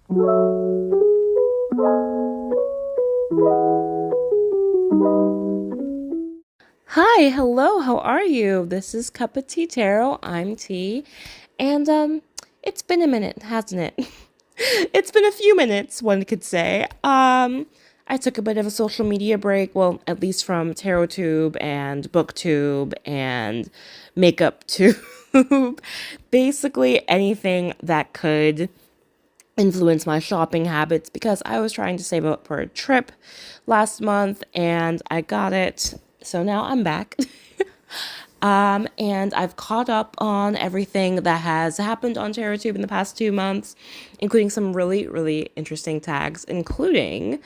Hi, hello, how are you? This is Cuppa Tea Tarot. I'm T. And it's been a minute, hasn't it? It's been a few minutes, one could say. I took a bit of a social media break, well, at least from TarotTube and BookTube and MakeupTube. Basically anything that could influence my shopping habits because I was trying to save up for a trip last month and I got it. So now I'm back. And I've caught up on everything that has happened on TarotTube in the past 2 months, including some really, really interesting tags, including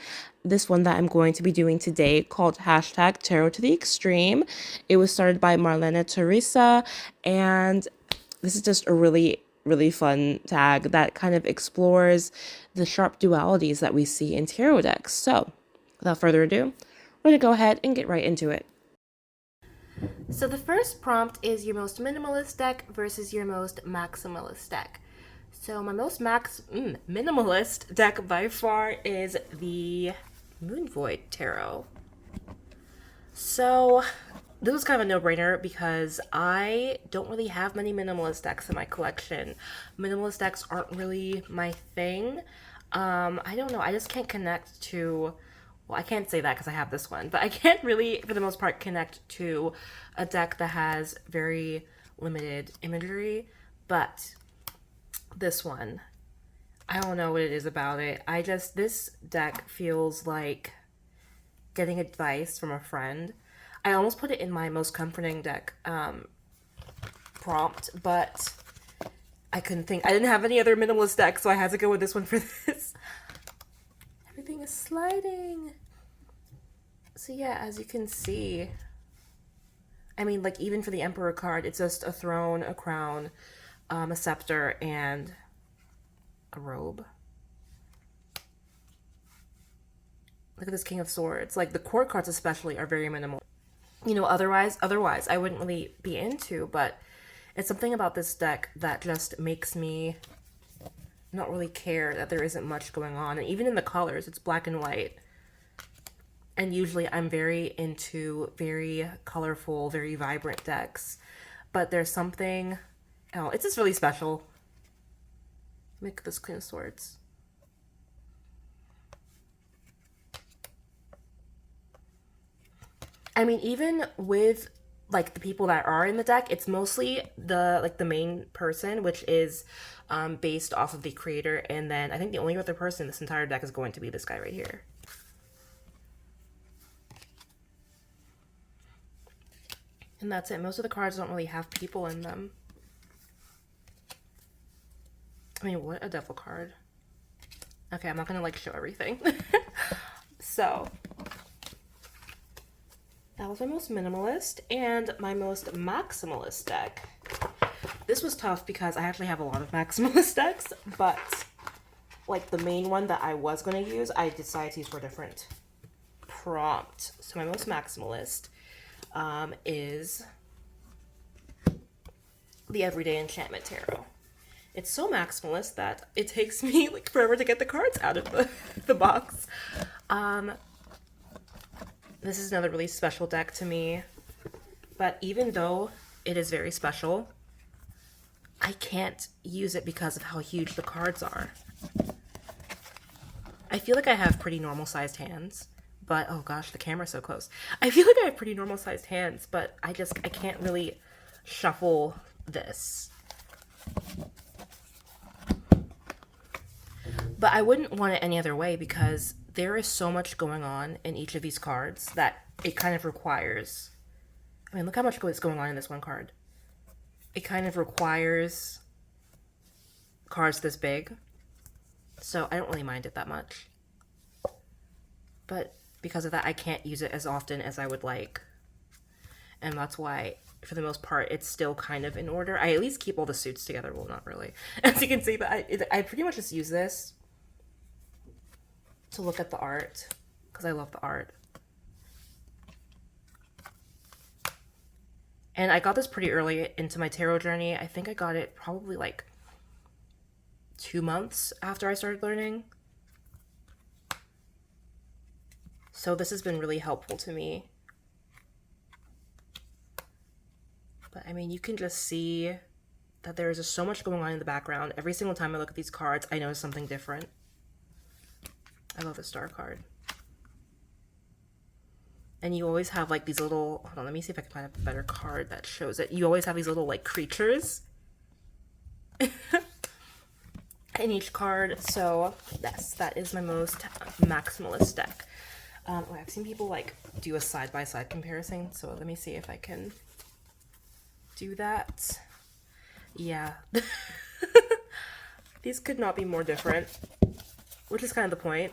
this one that I'm going to be doing today called hashtag Tarot to the Extreme. It was started by Marlena Teresa, and this is just a really, really fun tag that kind of explores the sharp dualities that we see in tarot decks. So, without further ado, we're going to go ahead and get right into it. So the first prompt is your most minimalist deck versus your most maximalist deck. So my most minimalist deck by far is the Moon Void Tarot. So this was kind of a no-brainer because I don't really have many minimalist decks in my collection. Minimalist decks aren't really my thing. I don't know. I just can't connect to... Well, I can't say that because I have this one, but I can't really, for the most part, connect to a deck that has very limited imagery. But this one, I don't know what it is about it. This deck feels like getting advice from a friend. I almost put it in my most comforting deck prompt, but I couldn't think. I didn't have any other minimalist deck, so I had to go with this one for this. Everything is sliding. So yeah, as you can see, I mean, like, even for the Emperor card, it's just a throne, a crown, a scepter, and a robe. Look at this King of Swords. Like, the court cards especially are very minimal. You know, otherwise, I wouldn't really be into, but it's something about this deck that just makes me not really care that there isn't much going on. And even in the colors, it's black and white. And usually I'm very into very colorful, very vibrant decks. But there's something... Oh, it's just really special. Look at this Queen of Swords. I mean, even with like the people that are in the deck, it's mostly the main person, which is based off of the creator. And then I think the only other person in this entire deck is going to be this guy right here. And that's it. Most of the cards don't really have people in them. I mean, what a devil card. Okay, I'm not gonna like show everything. So, that was my most minimalist and my most maximalist deck. This was tough because I actually have a lot of maximalist decks, but like the main one that I was gonna use, I decided to use for a different prompt. So my most maximalist is the Everyday Enchantment Tarot. It's so maximalist that it takes me like forever to get the cards out of the box. This is another really special deck to me, but even though it is very special, I can't use it because of how huge the cards are. I feel like I have pretty normal sized hands, but oh gosh, the camera's so close. I feel like I have pretty normal sized hands, but I can't really shuffle this. But I wouldn't want it any other way because there is so much going on in each of these cards that it kind of requires... I mean, look how much is going on in this one card. It kind of requires cards this big. So I don't really mind it that much. But because of that, I can't use it as often as I would like. And that's why, for the most part, it's still kind of in order. I at least keep all the suits together. Well, not really. As you can see, but I pretty much just use this to look at the art, because I love the art. And I got this pretty early into my tarot journey. I think I got it probably like 2 months after I started learning. So this has been really helpful to me. But I mean, you can just see that there is just so much going on in the background. Every single time I look at these cards, I notice something different. I love the star card. And you always have like these little, hold on, let me see if I can find a better card that shows it. You always have these little like creatures in each card. So yes, that is my most maximalist deck. I've seen people like do a side-by-side comparison. So let me see if I can do that. Yeah. These could not be more different, which is kind of the point.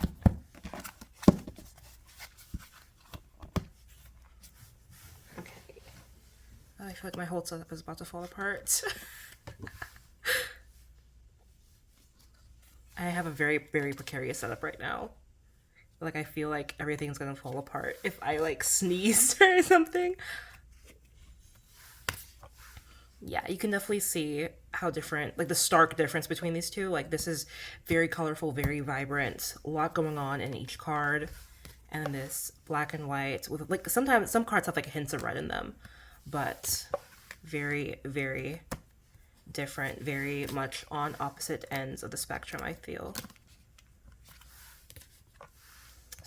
Okay. I feel like my whole setup is about to fall apart. I have a very, very precarious setup right now. Like, I feel like everything's gonna fall apart if I like sneeze or something. Yeah, you can definitely see how different, like the stark difference between these two. Like, this is very colorful, very vibrant, a lot going on in each card. And then this black and white with like, sometimes some cards have like hints of red in them, but very, very different, very much on opposite ends of the spectrum, I feel.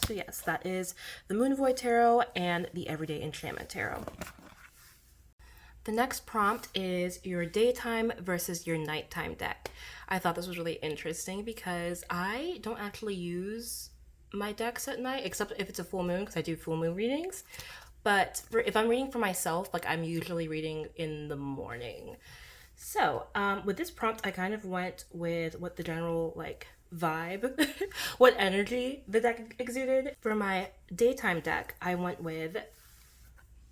So yes, that is the Moon Void Tarot and the Everyday Enchantment Tarot. The next prompt is your daytime versus your nighttime deck. I thought this was really interesting because I don't actually use my decks at night, except if it's a full moon, because I do full moon readings. But if I'm reading for myself, like I'm usually reading in the morning. So with this prompt, I kind of went with what the general like vibe, what energy the deck exuded. For my daytime deck, I went with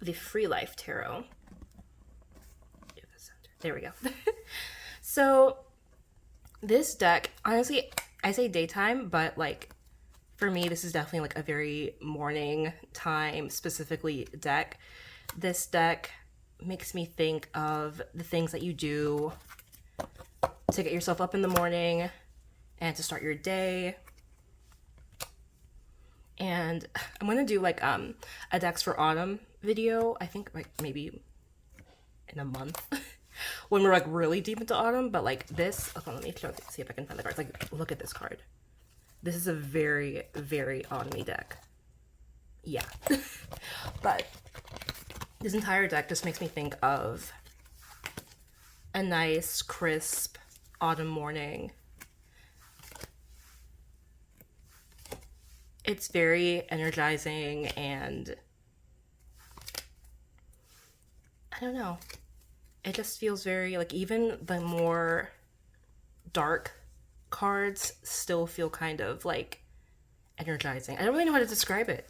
the Free Life Tarot. There we go. So this deck, honestly, I say daytime, but like for me, this is definitely like a very morning time specifically deck. This deck makes me think of the things that you do to get yourself up in the morning and to start your day. And I'm gonna do like a decks for autumn video, I think like maybe in a month. When we're like really deep into autumn, but like this, okay, let me see if I can find the cards. Like, look at this card. This is a very, very autumny deck. Yeah. But this entire deck just makes me think of a nice, crisp autumn morning. It's very energizing and I don't know. It just feels very, like, even the more dark cards still feel kind of, like, energizing. I don't really know how to describe it.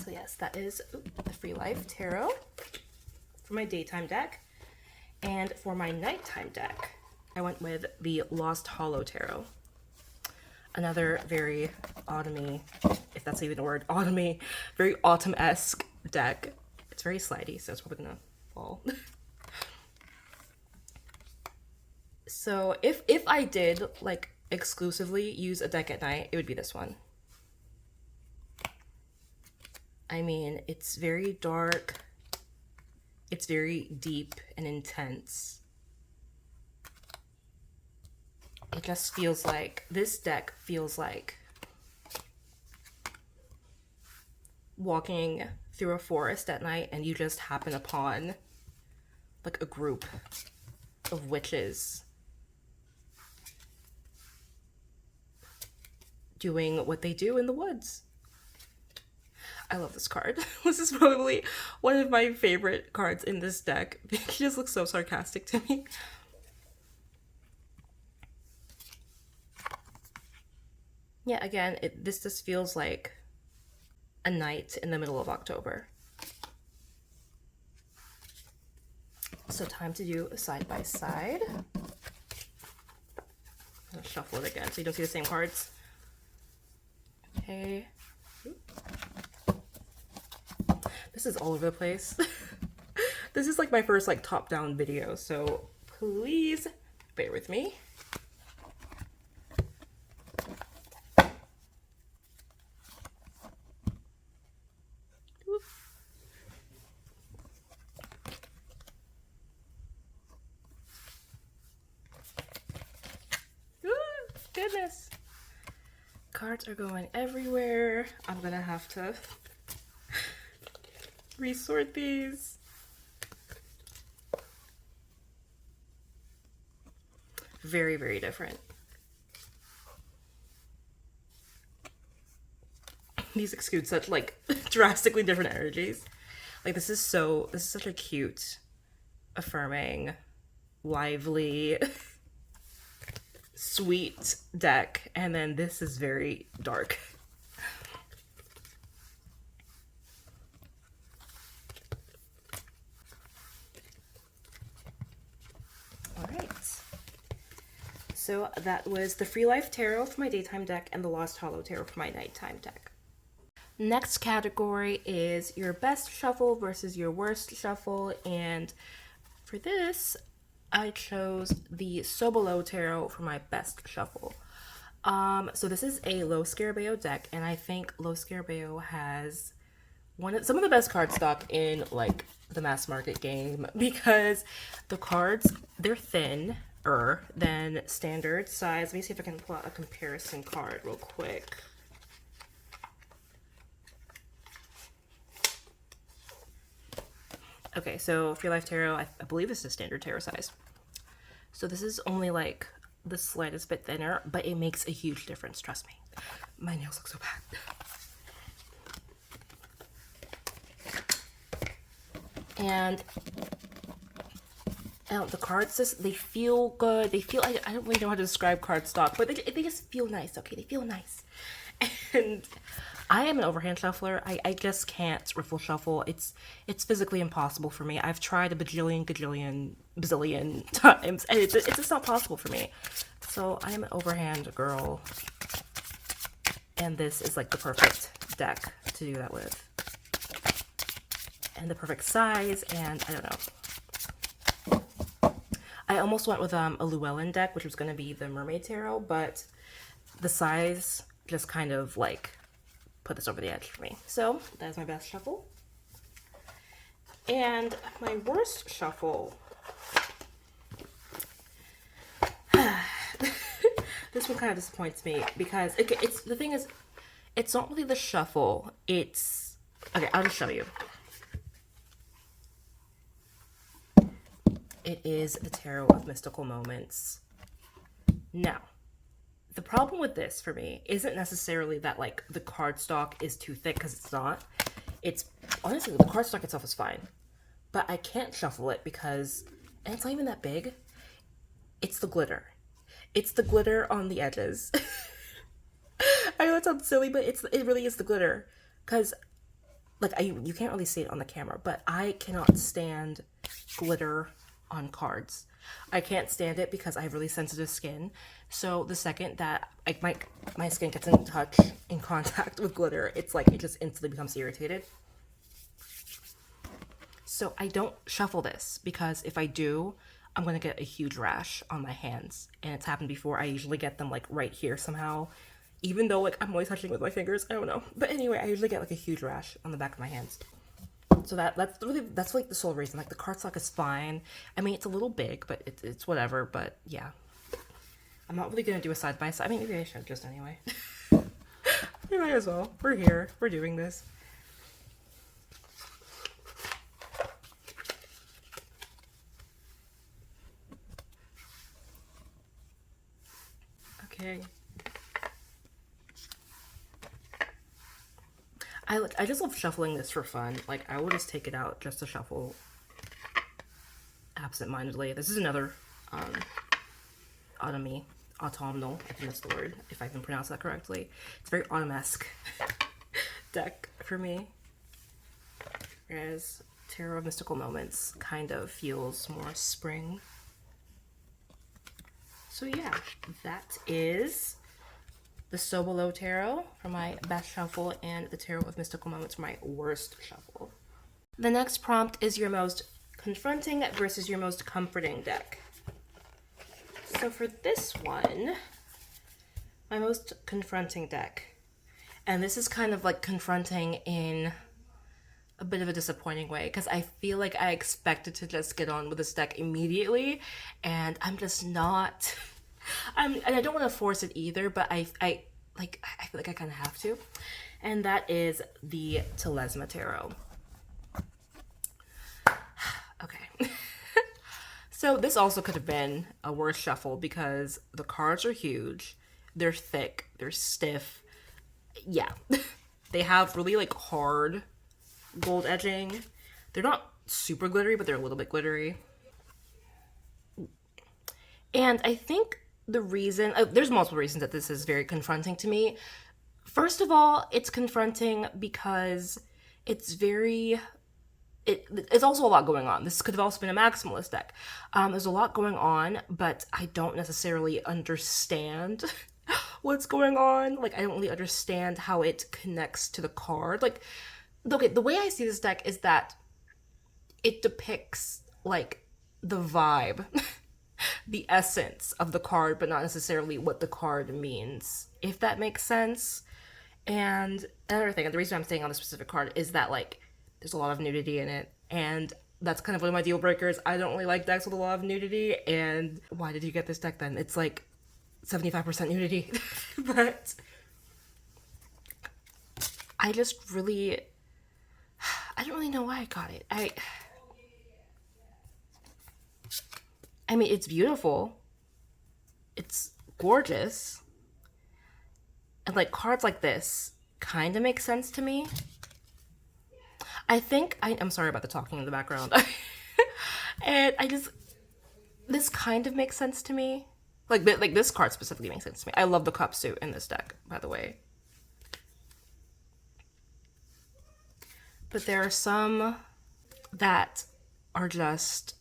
So, yes, that is the Free Life Tarot for my daytime deck. And for my nighttime deck, I went with the Lost Hollow Tarot. Another very autumny, if that's even a word, autumny, very autumn-esque deck. It's very slidey, so it's probably gonna fall. So if I did like exclusively use a deck at night, it would be this one. I mean, it's very dark. It's very deep and intense. It just feels like, this deck feels like walking through a forest at night and you just happen upon like a group of witches doing what they do in the woods. I love this card. This is probably one of my favorite cards in this deck. She just looks so sarcastic to me. Yeah, again, this just feels like a night in the middle of October. So time to do a side by side. I'm gonna shuffle it again so you don't see the same cards. Okay. This is all over the place. This is like my first like top-down video, so please Bear with me. Goodness. Cards are going everywhere. I'm gonna have to resort these. Very, very different. These exude such like drastically different energies. Like this is such a cute, affirming, lively, sweet deck, and then this is very dark. All right. So that was the Free Life Tarot for my daytime deck and the Lost Hollow Tarot for my nighttime deck. Next category is your best shuffle versus your worst shuffle, and for this, I chose the Sobolo Tarot for my best shuffle. So this is a Lo Scarabeo deck, and I think Lo Scarabeo has some of the best card stock in like the mass market game, because the cards, they're thinner than standard size. Let me see if I can pull out a comparison card real quick. Okay, so Free Life Tarot, I believe this is standard tarot size. So this is only like the slightest bit thinner, but it makes a huge difference, trust me. My nails look so bad. And the cards, they feel good. They feel, I don't really know how to describe card stock, but they just feel nice, okay? They feel nice. And I am an overhand shuffler. I just can't riffle shuffle. It's physically impossible for me. I've tried a bajillion, gajillion, bazillion times, and it's just not possible for me. So I am an overhand girl, and this is like the perfect deck to do that with. And the perfect size, and I don't know. I almost went with a Llewellyn deck, which was going to be the Mermaid Tarot, but the size just kind of like put this over the edge for me. So that is my best shuffle. And my worst shuffle. This one kind of disappoints me because it's the thing is, it's not really the shuffle. It's okay. I'll just show you. It is the Tarot of Mystical Moments. Now, the problem with this for me isn't necessarily that like the cardstock is too thick, because it's not. It's honestly, the cardstock itself is fine, but I can't shuffle it because, and it's not even that big. It's the glitter. It's the glitter on the edges. I know that sounds silly, but it really is the glitter, because like you can't really see it on the camera, but I cannot stand glitter on cards. I can't stand it because I have really sensitive skin. So the second that my skin gets in contact with glitter, it's like it just instantly becomes irritated. So I don't shuffle this, because if I do, I'm gonna get a huge rash on my hands, and it's happened before. I usually get them like right here somehow, even though like I'm always touching with my fingers. I don't know, but anyway, I usually get like a huge rash on the back of my hands. So that's like the sole reason. Like the cardstock is fine. I mean, it's a little big, but it's whatever. But yeah, I'm not really gonna do a side by side. I mean, maybe I should just anyway. We might as well. We're here. We're doing this. Okay. I just love shuffling this for fun. Like, I will just take it out just to shuffle absent-mindedly. This is another autumnal, I think that's the word, if I can pronounce that correctly. It's very autumn-esque deck for me. Whereas Tarot of Mystical Moments kind of feels more spring. So yeah, that is the Sobolo Tarot for my best shuffle and the Tarot of Mystical Moments for my worst shuffle. The next prompt is your most confronting versus your most comforting deck. So for this one, my most confronting deck, and this is kind of like confronting in a bit of a disappointing way, because I feel like I expected to just get on with this deck immediately, and I'm just not. And I don't want to force it either, but I feel like I kind of have to, and that is the Telezma Tarot. Okay. So this also could have been a worse shuffle because the cards are huge, they're thick, they're stiff. Yeah. They have really like hard gold edging. They're not super glittery, but they're a little bit glittery. And I think the reason, there's multiple reasons that this is very confronting to me. First of all, it's confronting because it's it's also a lot going on. This could have also been a maximalist deck. There's a lot going on, but I don't necessarily understand what's going on. Like, I don't really understand how it connects to the card. Like, okay, the way I see this deck is that it depicts, like, the vibe, the essence of the card, but not necessarily what the card means, if that makes sense. And another thing, and the reason I'm staying on this specific card is that, like, there's a lot of nudity in it, and that's kind of one of my deal breakers. I don't really like decks with a lot of nudity, and why did you get this deck then? It's like 75% nudity. But I just really, I don't really know why I got it. I mean, it's beautiful. It's gorgeous. And like cards like this kind of make sense to me. I think, I'm sorry about the talking in the background. And this kind of makes sense to me. Like this card specifically makes sense to me. I love the cup suit in this deck, by the way. But there are some that are just,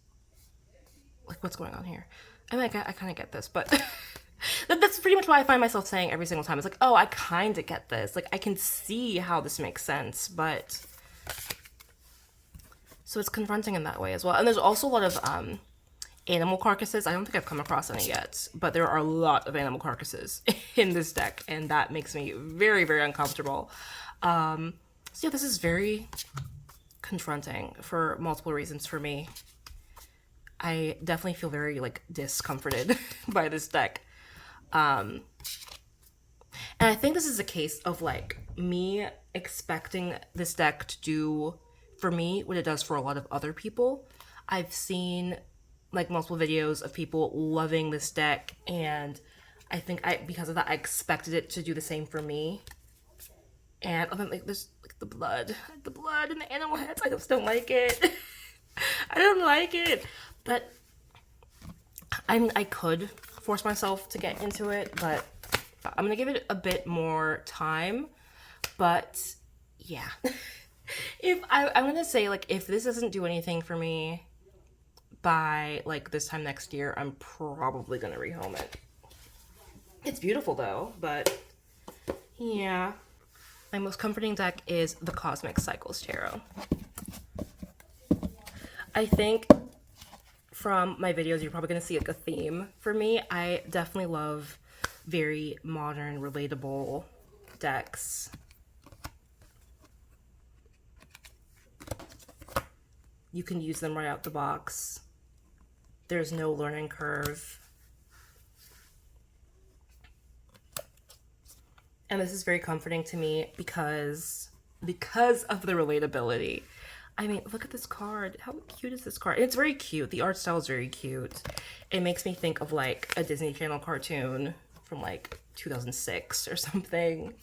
like, what's going on here? I mean, I kind of get this, but that's pretty much why I find myself saying every single time. It's like, oh, I kind of get this. Like, I can see how this makes sense, but... So it's confronting in that way as well. And there's also a lot of animal carcasses. I don't think I've come across any yet, but there are a lot of animal carcasses in this deck, and that makes me very, very uncomfortable. So yeah, this is very confronting for multiple reasons for me. I definitely feel very, like, discomforted by this deck. And I think this is a case of, like, me expecting this deck to do for me what it does for a lot of other people. I've seen, like, multiple videos of people loving this deck, and I think because of that, I expected it to do the same for me. And then, like, there's, like, the blood and the animal heads. I just don't like it. I don't like it. But, I mean, I could force myself to get into it, but I'm gonna give it a bit more time. But, yeah. I'm gonna say, like, if this doesn't do anything for me by, like, this time next year, I'm probably gonna rehome it. It's beautiful, though, but, yeah. My most comforting deck is the Cosmic Cycles Tarot. I think from my videos, you're probably going to see, like, a theme for me. I definitely love very modern, relatable decks. You can use them right out the box. There's no learning curve. And this is very comforting to me because of the relatability. I mean, look at this card. How cute is this card? It's very cute. The art style is very cute. It makes me think of, like, a Disney Channel cartoon from, like, 2006 or something.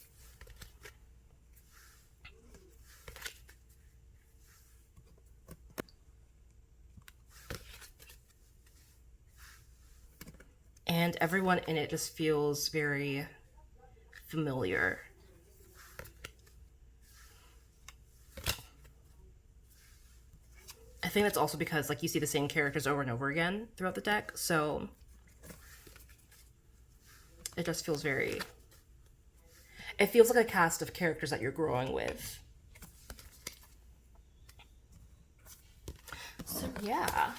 And everyone in it just feels very familiar. I think that's also because, like, you see the same characters over and over again throughout the deck, so it just feels very... It feels like a cast of characters that you're growing with. So, yeah.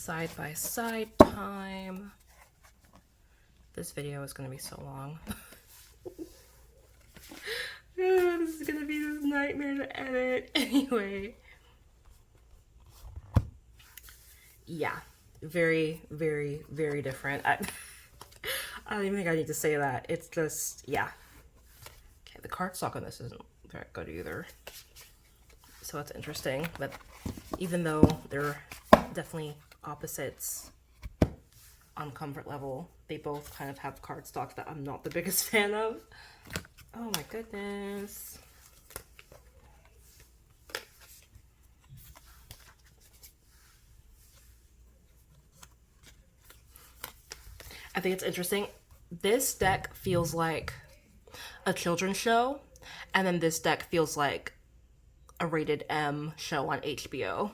side by side time. This video is going to be so long. This is going to be this nightmare to edit. Anyway. Yeah. Very, very, very different. I don't even think I need to say that. It's just, yeah. Okay, the cardstock on this isn't very good either. So that's interesting. But even though they're definitely opposites on comfort level, they both kind of have cardstock that I'm not the biggest fan of. Oh my goodness. I think it's interesting. This deck feels like a children's show, and then this deck feels like a rated M show on HBO.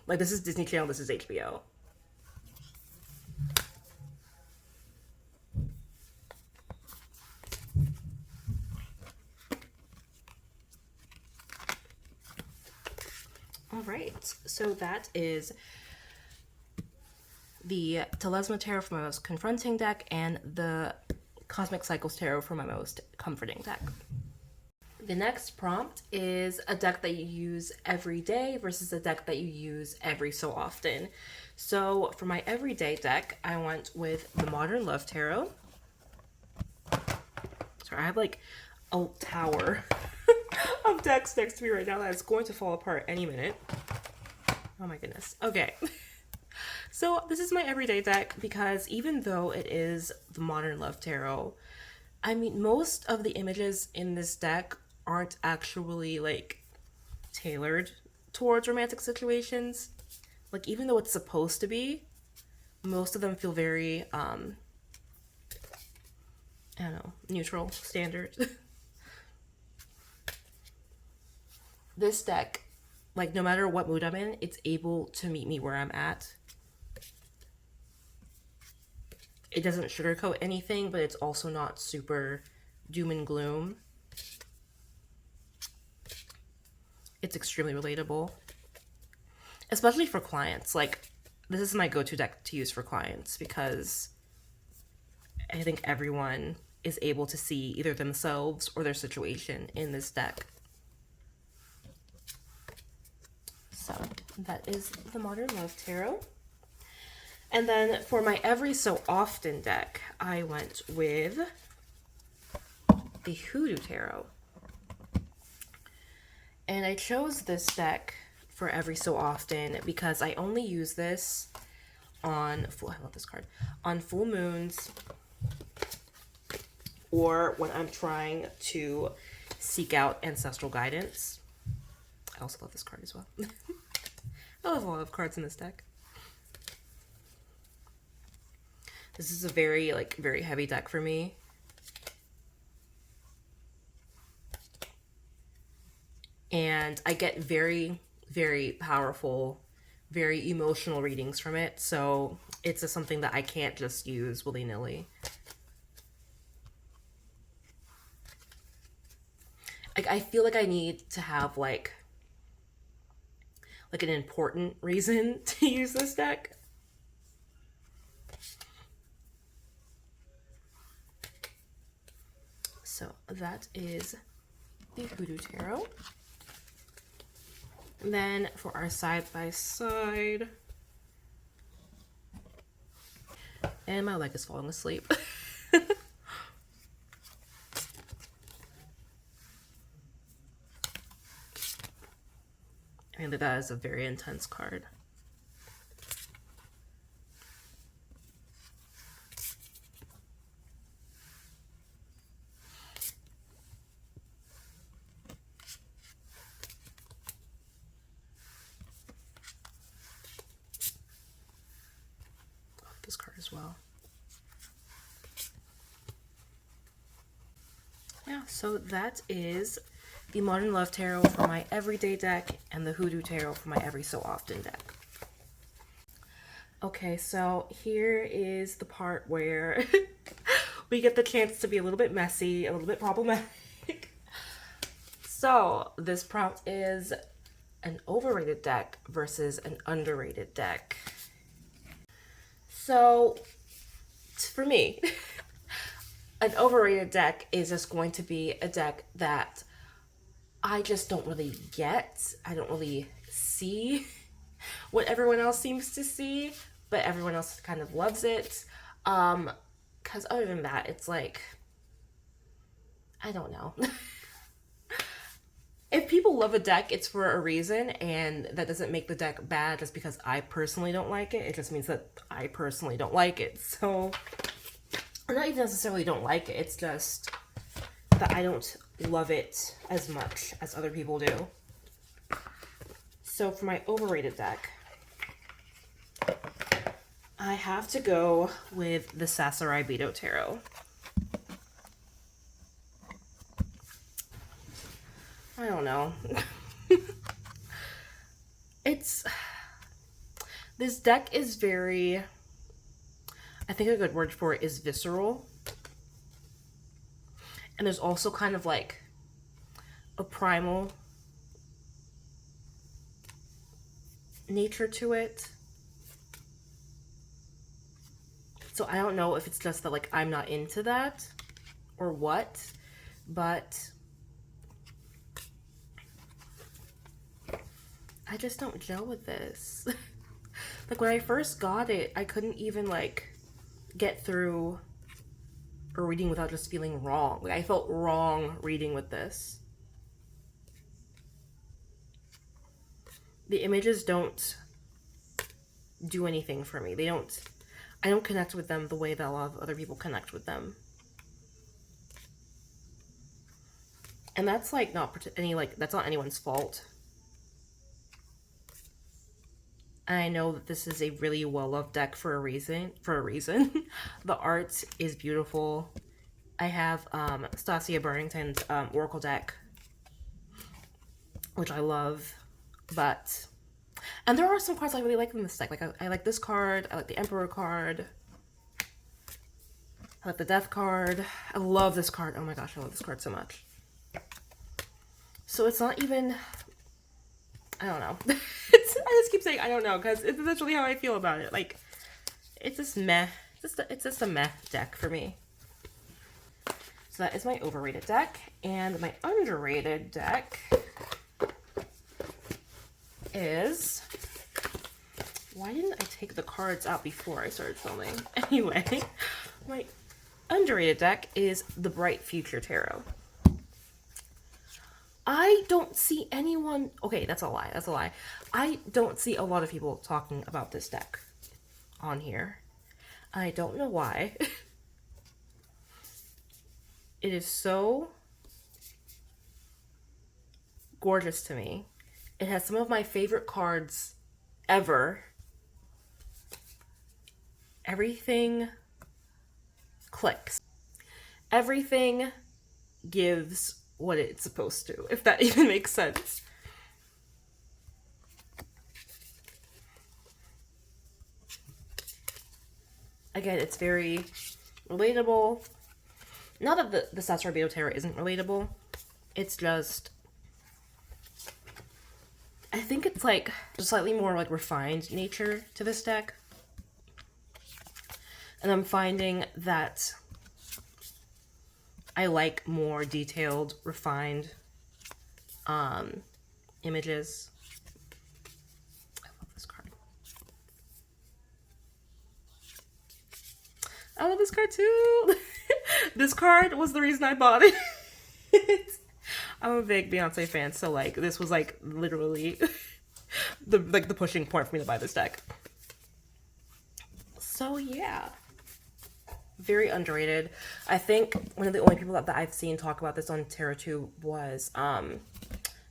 Like, this is Disney Channel, this is HBO. All right, so that is the Telezma Tarot for my most confronting deck and the Cosmic Cycles Tarot for my most comforting deck. The next prompt is a deck that you use every day versus a deck that you use every so often. So for my everyday deck, I went with the Modern Love Tarot. Sorry, I have like a tower of decks next to me right now that is going to fall apart any minute. Oh my goodness. Okay. So this is my everyday deck because even though it is the Modern Love Tarot, I mean, most of the images in this deck aren't actually like tailored towards romantic situations. Like, even though it's supposed to be, most of them feel very, I don't know, neutral, standard. This deck, like, no matter what mood I'm in, it's able to meet me where I'm at. It doesn't sugarcoat anything, but it's also not super doom and gloom. It's extremely relatable, especially for clients. Like, this is my go-to deck to use for clients because I think everyone is able to see either themselves or their situation in this deck. So that is the Modern Love Tarot. And then for my every so often deck, I went with the Hoodoo Tarot. And I chose this deck for every so often because I only use this on I love this card, on full moons or when I'm trying to seek out ancestral guidance. I also love this card as well. I love a lot of cards in this deck. This is a very, like, very heavy deck for me. And I get very, very powerful, very emotional readings from it. So it's just something that I can't just use willy-nilly. Like, I feel like I need to have, like an important reason to use this deck. So that is the Hoodoo Tarot. And then for our side-by-side, and my leg is falling asleep. I mean, that is a very intense card. I like this card as well. Yeah, so that is the Modern Love Tarot for my everyday deck and the Hoodoo Tarot for my every so often deck. Okay, so here is the part where we get the chance to be a little bit messy, a little bit problematic. So this prompt is an overrated deck versus an underrated deck. So, for me, an overrated deck is just going to be a deck that I just don't really get. I don't really see what everyone else seems to see, but everyone else kind of loves it. Because other than that, it's like, I don't know. If people love a deck, it's for a reason, and that doesn't make the deck bad just because I personally don't like it. It just means that I personally don't like it. So, or not even necessarily don't like it, it's just that I don't love it as much as other people do. So for my overrated deck, I have to go with the Sasuraibito Tarot. I don't know. This deck is very, I think a good word for it is visceral. And there's also kind of like a primal nature to it. So I don't know if it's just that like I'm not into that or what, but I just don't gel with this. Like when I first got it, I couldn't even like get through a reading without just feeling wrong. Like I felt wrong reading with this. The images don't do anything for me. I don't connect with them the way that a lot of other people connect with them. And that's like that's not anyone's fault. And I know that this is a really well-loved deck for a reason. The art is beautiful. I have Stasia Burrington's Oracle deck, which I love, and there are some cards I really like in this deck. Like I like this card, I like the Emperor card, I like the Death card. I love this card. Oh my gosh, I love this card so much. So it's not even, I don't know. I just keep saying I don't know because it's literally how I feel about it. Like, it's just meh. It's just a meh deck for me. So that is my overrated deck. And my underrated deck is... Why didn't I take the cards out before I started filming? Anyway, my underrated deck is the Bright Future Tarot. I don't see anyone... Okay, that's a lie. That's a lie. I don't see a lot of people talking about this deck on here. I don't know why. It is so gorgeous to me. It has some of my favorite cards ever. Everything clicks. Everything gives what it's supposed to, if that even makes sense. Again, it's very relatable. Not that the Sasuraibito Tarot isn't relatable. It's just... I think it's like a slightly more like refined nature to this deck. And I'm finding that I like more detailed, refined images. I love this card. I love this card too. This card was the reason I bought it. I'm a big Beyonce fan, so like this was like literally the pushing point for me to buy this deck. So yeah. Very underrated. I think one of the only people that I've seen talk about this on TarotTube was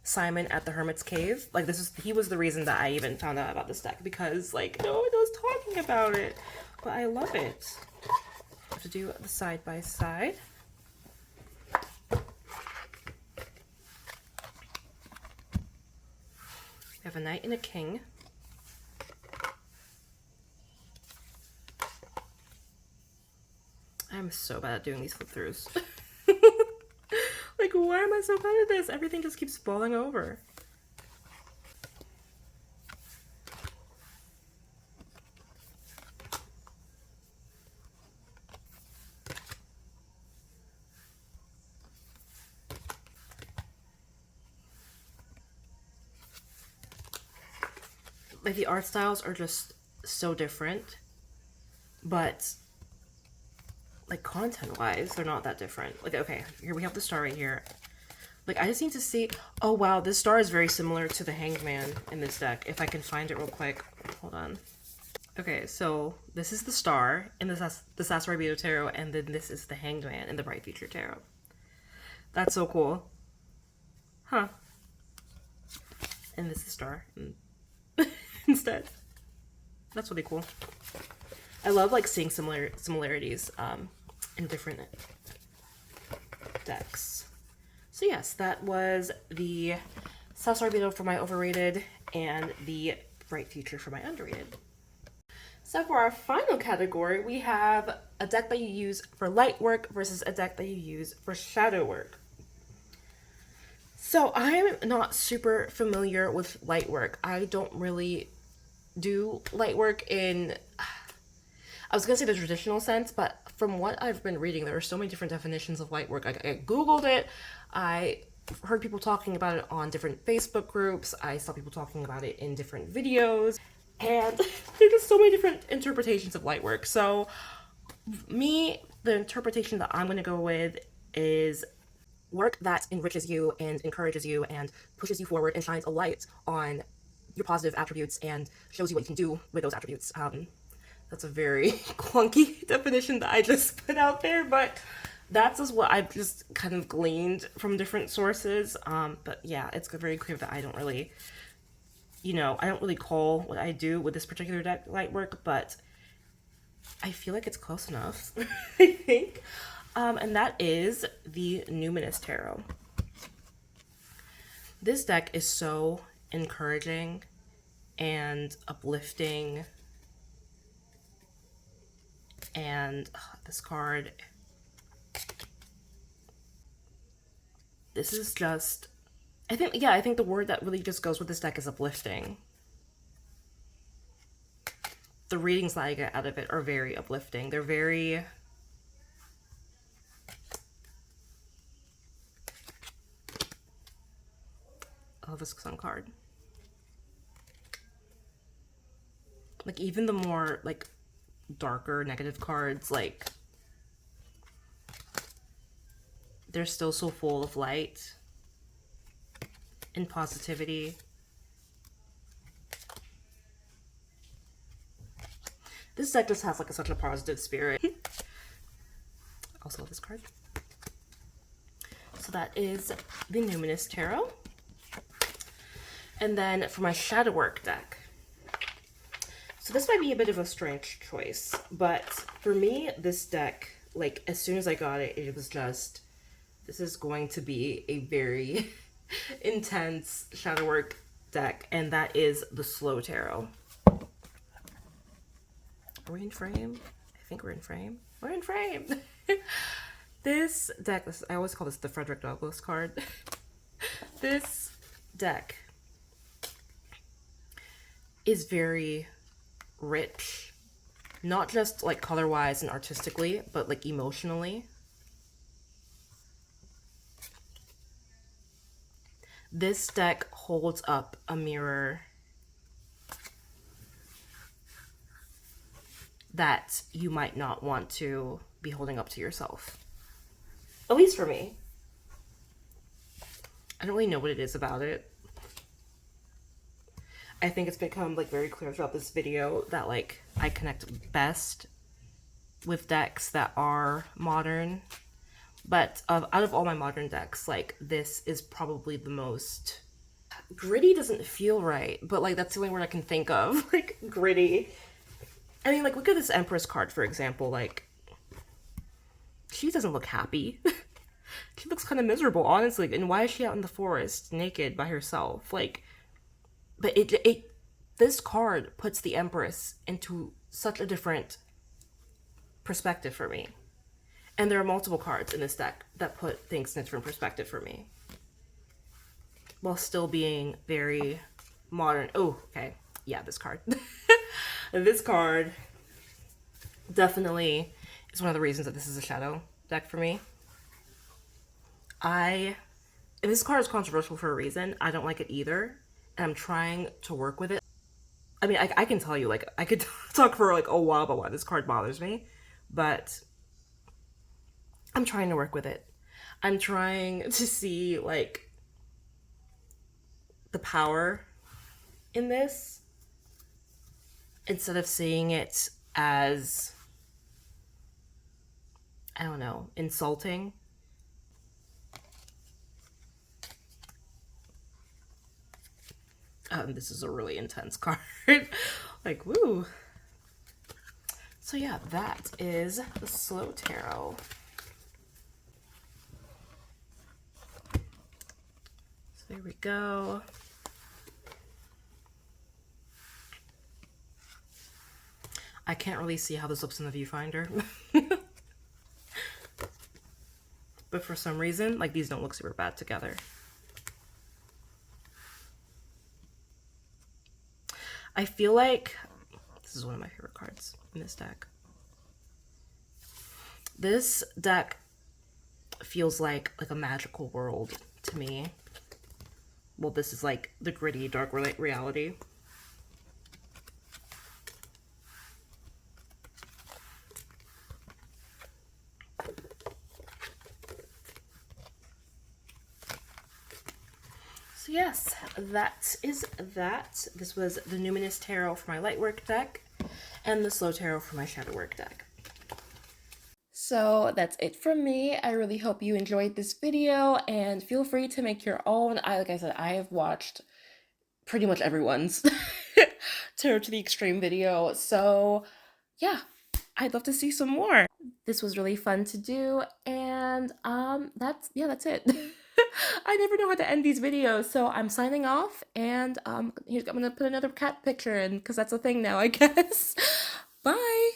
Simon at the Hermit's Cave. Like he was the reason that I even found out about this deck, because like no one was talking about it. But I love it. I have to do the side by side. We have a knight and a king. I'm so bad at doing these flip throughs. Like, why am I so bad at this? Everything just keeps falling over. Like, the art styles are just so different, but like content wise they're not that different. Like, okay, here we have the star right here. Like, I just need to see. Oh wow, this star is very similar to the Hanged Man in this deck. If I can find it real quick, hold on. Okay, so this is the star in the Sasuraibito Tarot, and then this is the Hanged Man in the Bright Future Tarot. That's so cool. Huh. And this is star instead. That's really cool. I love like seeing similarities in different decks. So yes, that was the Sasuraibito for my overrated and the Bright Future for my underrated. So for our final category, we have a deck that you use for light work versus a deck that you use for shadow work. So I am not super familiar with light work. I don't really do light work in, I was gonna say the traditional sense, but from what I've been reading, there are so many different definitions of light work. I Googled it. I heard people talking about it on different Facebook groups. I saw people talking about it in different videos. And there's just so many different interpretations of light work. So me, the interpretation that I'm going to go with is work that enriches you and encourages you and pushes you forward and shines a light on your positive attributes and shows you what you can do with those attributes. That's a very clunky definition that I just put out there, but that's just what I've just kind of gleaned from different sources. But yeah, it's very clear that I don't really, I don't really call what I do with this particular deck light work, but I feel like it's close enough, I think. And that is the Numinous Tarot. This deck is so encouraging and uplifting. And this card, this is just, I think the word that really just goes with this deck is uplifting. The readings that I get out of it are very uplifting. They're very, oh, this Sun card. Like, even the more, like, darker negative cards, like, they're still so full of light and positivity. This deck just has like such a positive spirit. Also love this card. So that is the Numinous Tarot. And then for my shadow work deck. So this might be a bit of a strange choice, but for me, this deck, like, as soon as I got it, it was just, this is going to be a very intense shadow work deck, and that is the Slow Tarot. Are we in frame? I think we're in frame. We're in frame! This deck, I always call this the Frederick Douglass card. This deck is very rich, not just like color-wise and artistically, but like emotionally. This deck holds up a mirror that you might not want to be holding up to yourself. At least for me. I don't really know what it is about it. I think it's become like very clear throughout this video that like I connect best with decks that are modern. But out of all my modern decks, like, this is probably the most gritty. Doesn't feel right, but like that's the only word I can think of. Like, gritty. I mean, like, look at this Empress card, for example. Like, she doesn't look happy. She looks kind of miserable, honestly. And why is she out in the forest naked by herself? Like, but this card puts the Empress into such a different perspective for me. And there are multiple cards in this deck that put things in a different perspective for me, while still being very modern. Oh, okay. Yeah, this card. This card definitely is one of the reasons that this is a shadow deck for me. This card is controversial for a reason. I don't like it either, and I'm trying to work with it. I mean, I can tell you, like, I could talk for like a while about why this card bothers me, but I'm trying to work with it. I'm trying to see, like, the power in this instead of seeing it as, I don't know, insulting. This is a really intense card. Like, woo. So yeah, that is the Slow Tarot. So there we go. I can't really see how this looks in the viewfinder. But for some reason, like, these don't look super bad together. I feel like this is one of my favorite cards in this deck. This deck feels like a magical world to me. Well, this is like the gritty, dark reality. So yes, that is that. This was the Numinous Tarot for my Lightwork deck and the Slow Tarot for my Shadowwork deck. So that's it from me. I really hope you enjoyed this video, and feel free to make your own. Like I said, I have watched pretty much everyone's Tarot to the Extreme video, so yeah, I'd love to see some more. This was really fun to do, and that's it. I never know how to end these videos, so I'm signing off, and I'm gonna put another cat picture in because that's a thing now, I guess. Bye.